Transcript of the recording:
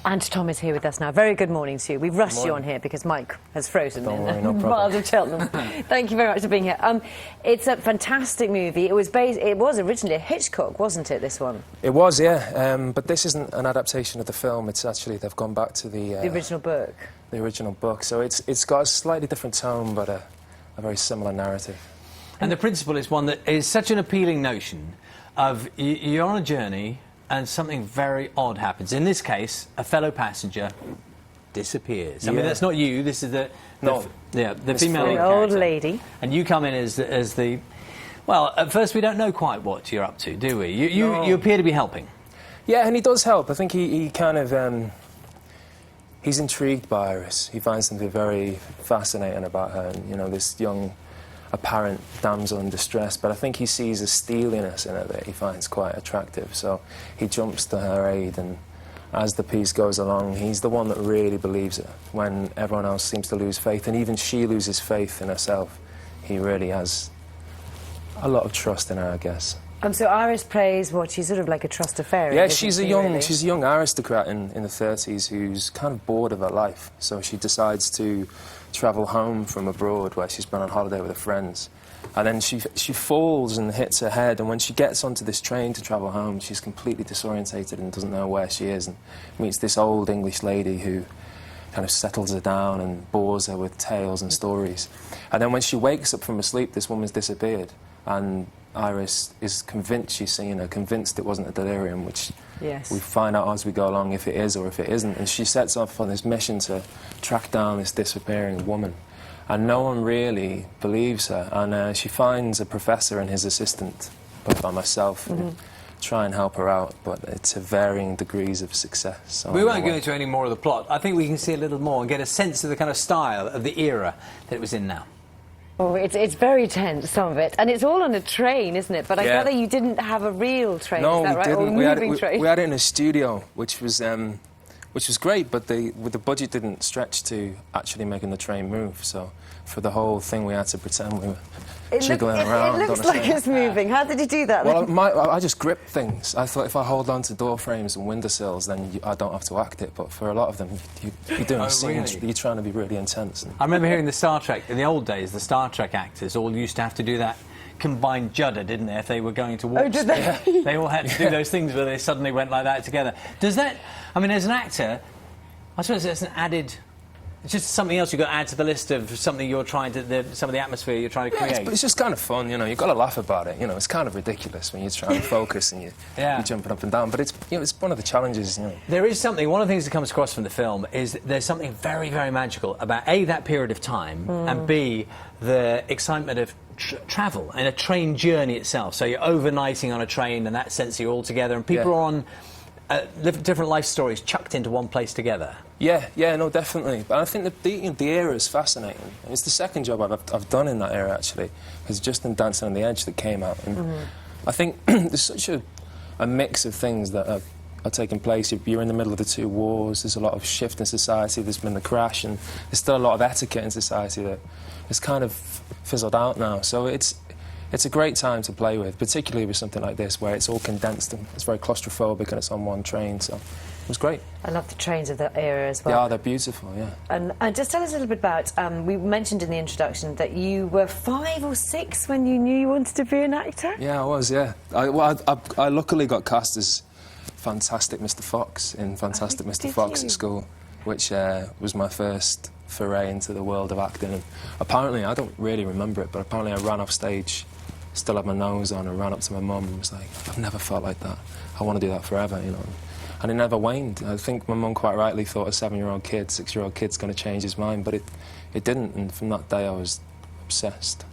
And Tom is here with us now. Very good morning to you. We've rushed you on here because Mike has frozen Don't in worry, the no miles of Cheltenham. Thank you very much for being here. It's a fantastic movie. It was originally a Hitchcock, wasn't it, this one? It was, yeah. But this isn't an adaptation of the film. It's actually, they've gone back to the original book. The original book. So it's got a slightly different tone, but a very similar narrative. And the principle is one that is such an appealing notion of you're on a journey and something very odd happens. In this case, a fellow passenger disappears. I mean, that's not you. This is the female lead old character. lady. And you come in as the. Well, at first we don't know quite what you're up to, do we? You appear to be helping. Yeah, and he does help. I think he kind of he's intrigued by Iris. He finds something very fascinating about her. And, you know, this young, apparent damsel in distress, but I think he sees a steeliness in her that he finds quite attractive, so he jumps to her aid, and as the piece goes along, he's the one that really believes her when everyone else seems to lose faith, and even she loses faith in herself. He really has a lot of trust in her, I guess. So Iris plays what? She's sort of like a trust affair. Yeah, she's a young aristocrat in the 30s who's kind of bored of her life, so she decides to travel home from abroad where she's been on holiday with her friends. And then she falls and hits her head, and when she gets onto this train to travel home, she's completely disorientated and doesn't know where she is, and meets this old English lady who kind of settles her down and bores her with tales and stories. And then when she wakes up from her sleep, this woman's disappeared, and Iris is convinced she's seen her, convinced it wasn't a delirium, which we find out as we go along if it is or if it isn't. And she sets off on this mission to track down this disappearing woman. And no one really believes her. And she finds a professor and his assistant, played by myself, who try and help her out, but it's a varying degrees of success. We won't go into any more of the plot. I think we can see a little more and get a sense of the kind of style of the era that it was in now. Oh, it's very tense, some of it. And it's all on a train, isn't it? But I gather you didn't have a real train, no, is that right? We didn't. Or a moving train? We had it in a studio, which was great, but the budget didn't stretch to actually making the train move. So for the whole thing, we had to pretend we were jiggling around. It looks like it's moving. How did you do that? Well, I just gripped things. I thought if I hold on to door frames and windowsills, then I don't have to act it. But for a lot of them, you're doing a scene. Really? You're trying to be really intense. I remember hearing the Star Trek, in the old days, the Star Trek actors all used to have to do that combined judder, didn't they, if they were going to warp speed? Oh, did they? They all had to do those things where they suddenly went like that together. Does that... I mean, as an actor, I suppose it's an added... It's just something else you've got to add to the list of something you're trying to... some of the atmosphere you're trying to create. It's just kind of fun, you know. You've got to laugh about it, you know. It's kind of ridiculous when you're trying to focus and you're jumping up and down. But it's, you know, it's one of the challenges, you know. There is something... One of the things that comes across from the film is there's something very, very magical about, A, that period of time, and B, the excitement of travel and a train journey itself. So you're overnighting on a train, and that sense you're all together, and people are on... different life stories chucked into one place together. Yeah, no, definitely. But I think the era is fascinating. It's the second job I've done in that era, actually. It's just in Dancing on the Edge that came out. And I think there's such a mix of things that are taking place. You're in the middle of the two wars. There's a lot of shift in society. There's been the crash, and there's still a lot of etiquette in society that has kind of fizzled out now. So it's a great time to play with, particularly with something like this, where it's all condensed and it's very claustrophobic and it's on one train, so it was great. I love the trains of that era as well. Yeah, they're beautiful, yeah. And just tell us a little bit about, we mentioned in the introduction that you were 5 or 6 when you knew you wanted to be an actor? Yeah, I was, yeah. I luckily got cast as Fantastic Mr. Fox in Fantastic Mr. Fox at school, which was my first foray into the world of acting. And apparently, I don't really remember it, but apparently I ran off stage, still had my nose on, and ran up to my mum and was like, I've never felt like that. I want to do that forever, you know. And it never waned. I think my mum quite rightly thought a 7-year-old kid, 6-year-old kid's going to change his mind, but it didn't, and from that day I was obsessed.